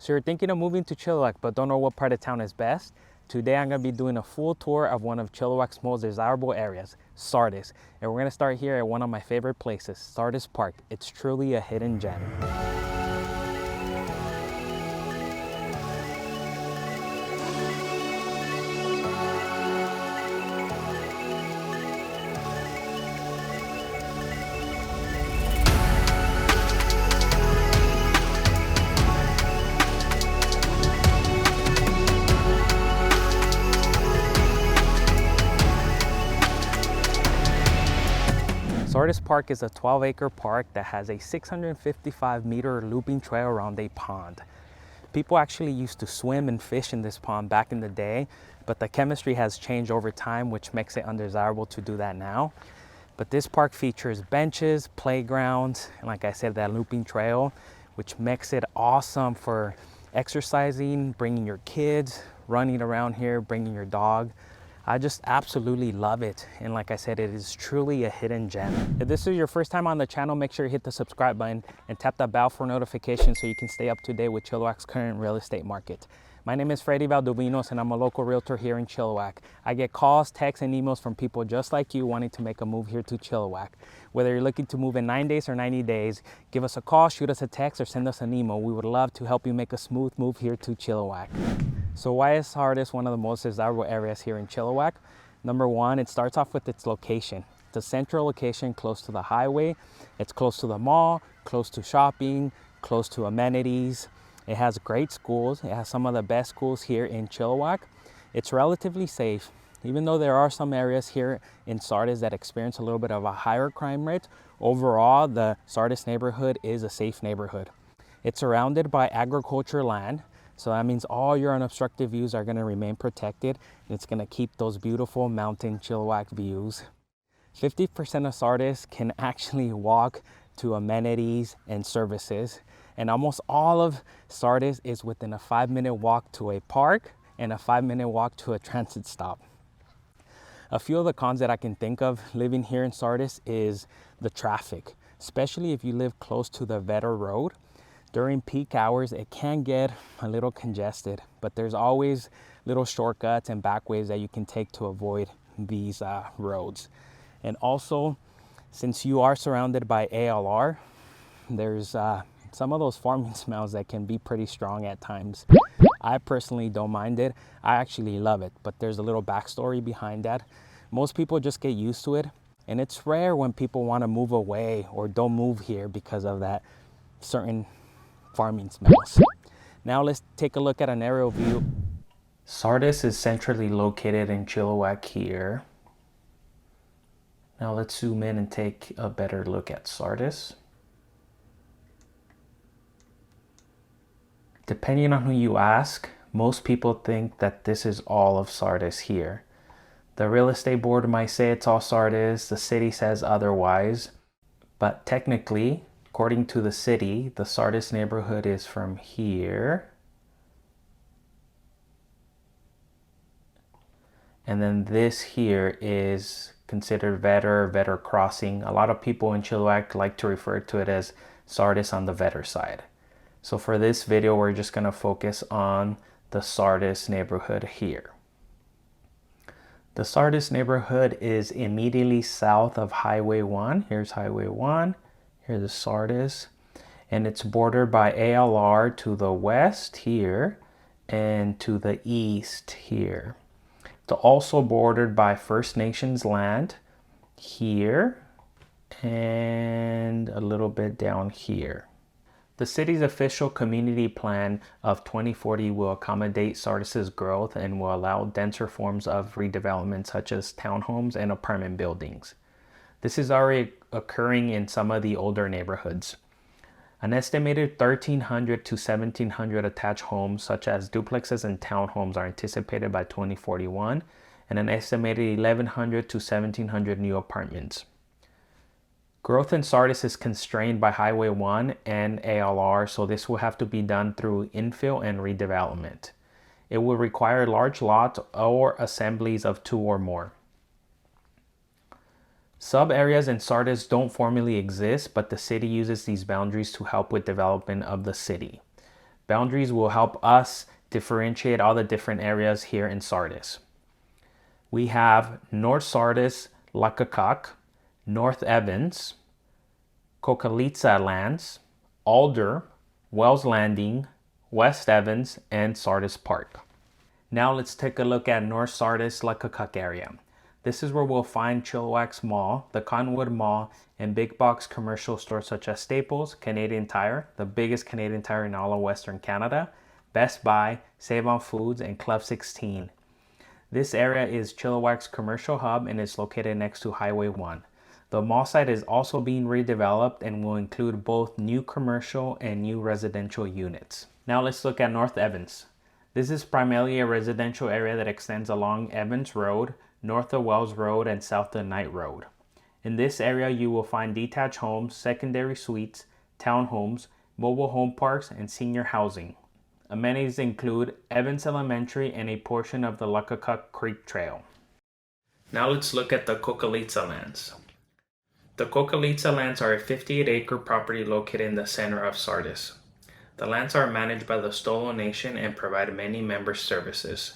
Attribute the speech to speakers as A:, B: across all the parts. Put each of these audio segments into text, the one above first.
A: So you're thinking of moving to Chilliwack but don't know what part of town is best? Today I'm going to be doing a full tour of one of Chilliwack's most desirable areas, Sardis. And we're going to start here at one of my favorite places, Sardis Park. It's truly a hidden gem. Sardis Park is a 12-acre park that has a 655-meter looping trail around a pond. People actually used to swim and fish in this pond back in the day, but the chemistry has changed over time, which makes it undesirable to do that now. But this park features benches, playgrounds, and like I said, that looping trail, which makes it awesome for exercising, bringing your kids, running around here, bringing your dog. I just absolutely love it. And like I said, it is truly a hidden gem. If this is your first time on the channel, make sure you hit the subscribe button and tap that bell for notifications so you can stay up to date with Chilliwack's current real estate market. My name is Freddy Valdovinos and I'm a local realtor here in Chilliwack. I get calls, texts, and emails from people just like you wanting to make a move here to Chilliwack. Whether you're looking to move in 9 days or 90 days, give us a call, shoot us a text, or send us an email. We would love to help you make a smooth move here to Chilliwack. So why is Sardis one of the most desirable areas here in Chilliwack? Number one, it starts off with its location. It's a central location close to the highway. It's close to the mall, close to shopping, close to amenities. It has great schools. It has some of the best schools here in Chilliwack. It's relatively safe. Even though there are some areas here in Sardis that experience a little bit of a higher crime rate, overall, the Sardis neighborhood is a safe neighborhood. It's surrounded by agriculture land. So that means all your unobstructed views are going to remain protected, and it's going to keep those beautiful mountain Chillwack views. 50% of Sardis can actually walk to amenities and services, and almost all of Sardis is within a 5-minute walk to a park and a 5-minute walk to a transit stop. A few of the cons that I can think of living here in Sardis is the traffic, especially if you live close to the Vetter Road. During peak hours, it can get a little congested, but there's always little shortcuts and back ways that you can take to avoid these roads. And also, since you are surrounded by ALR, there's some of those farming smells that can be pretty strong at times. I personally don't mind it. I actually love it, but there's a little backstory behind that. Most people just get used to it, and it's rare when people want to move away or don't move here because of that certain farming smells. Now let's take a look at an aerial view. Sardis is centrally located in Chilliwack here. Now let's zoom in and take a better look at Sardis. Depending on who you ask, most people think that this is all of Sardis here. The real estate board might say it's all Sardis, the city says otherwise, but technically, according to the city, the Sardis neighborhood is from here. And then this here is considered Vetter Crossing. A lot of people in Chilliwack like to refer to it as Sardis on the Vetter side. So for this video, we're just going to focus on the Sardis neighborhood here. The Sardis neighborhood is immediately south of Highway 1. Here's Highway 1. Here's the Sardis, and it's bordered by ALR to the west here and to the east here. It's also bordered by First Nations land here and a little bit down here. The city's official community plan of 2040 will accommodate Sardis's growth and will allow denser forms of redevelopment such as townhomes and apartment buildings. This is already occurring in some of the older neighborhoods. An estimated 1,300 to 1,700 attached homes such as duplexes and townhomes are anticipated by 2041, and an estimated 1,100 to 1,700 new apartments. Growth in Sardis is constrained by Highway 1 and ALR, so this will have to be done through infill and redevelopment. It will require large lots or assemblies of 2 or more. Sub-areas in Sardis don't formally exist, but the city uses these boundaries to help with development of the city. Boundaries will help us differentiate all the different areas here in Sardis. We have North Sardis, Luckakuck, North Evans, Coqualeetza Lands, Alder, Wells Landing, West Evans, and Sardis Park. Now let's take a look at North Sardis, Luckakuck area. This is where we'll find Chillwack's Mall, the Conwood Mall, and big box commercial stores such as Staples, Canadian Tire, the biggest Canadian Tire in all of Western Canada, Best Buy, Save On Foods, and Club 16. This area is Chilliwack's commercial hub and is located next to Highway 1. The mall site is also being redeveloped and will include both new commercial and new residential units. Now let's look at North Evans. This is primarily a residential area that extends along Evans Road, north of Wells Road, and south of Knight Road. In this area, you will find detached homes, secondary suites, townhomes, mobile home parks, and senior housing. Amenities include Evans Elementary and a portion of the Luckakuck Creek Trail. Now let's look at the Coqualeetza Lands. The Coqualeetza Lands are a 58-acre property located in the center of Sardis. The lands are managed by the Stolo Nation and provide many member services.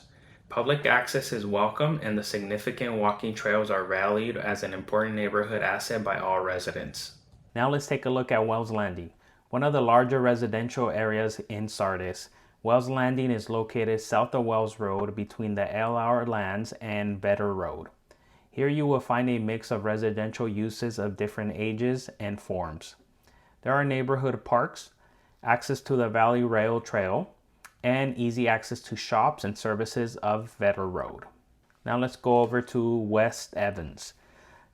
A: Public access is welcome and the significant walking trails are valued as an important neighborhood asset by all residents. Now let's take a look at Wells Landing, one of the larger residential areas in Sardis. Wells Landing is located south of Wells Road between the Alder Lands and Vetter Road. Here you will find a mix of residential uses of different ages and forms. There are neighborhood parks, access to the Valley Rail Trail, and easy access to shops and services of Vetter Road. Now let's go over to West Evans.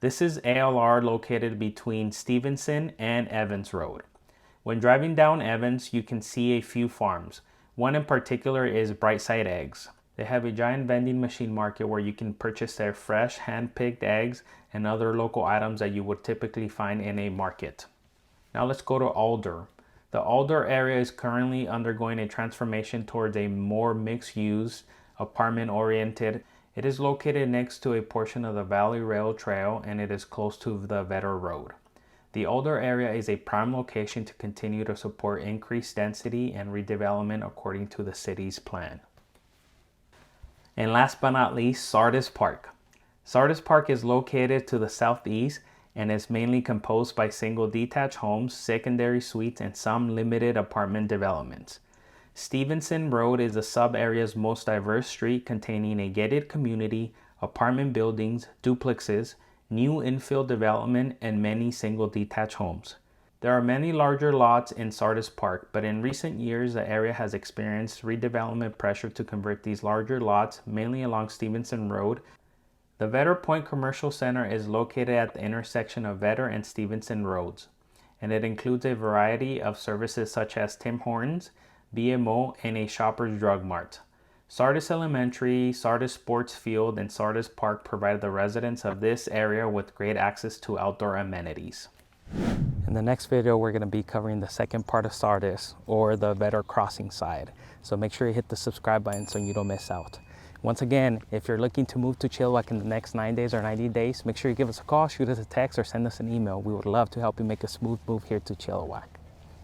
A: This is ALR located between Stevenson and Evans Road. When driving down Evans, you can see a few farms. One in particular is Brightside Eggs. They have a giant vending machine market where you can purchase their fresh, hand-picked eggs and other local items that you would typically find in a market. Now let's go to Alder. The Alder area is currently undergoing a transformation towards a more mixed-use, apartment-oriented. It is located next to a portion of the Valley Rail Trail and it is close to the Vetter Road. The Alder area is a prime location to continue to support increased density and redevelopment according to the city's plan. And last but not least, Sardis Park. Sardis Park is located to the southeast and is mainly composed by single detached homes, secondary suites, and some limited apartment developments. Stevenson Road is the sub-area's most diverse street containing a gated community, apartment buildings, duplexes, new infill development, and many single detached homes. There are many larger lots in Sardis Park, but in recent years the area has experienced redevelopment pressure to convert these larger lots, mainly along Stevenson Road. The Vetter Point Commercial Center is located at the intersection of Vetter and Stevenson Roads, and it includes a variety of services such as Tim Hortons, BMO, and a Shoppers Drug Mart. Sardis Elementary, Sardis Sports Field, and Sardis Park provide the residents of this area with great access to outdoor amenities. In the next video, we're going to be covering the second part of Sardis, or the Vetter Crossing side. So make sure you hit the subscribe button so you don't miss out. Once again, if you're looking to move to Chillwack in the next 9 days or 90 days, make sure you give us a call, shoot us a text, or send us an email. We would love to help you make a smooth move here to Chillwack.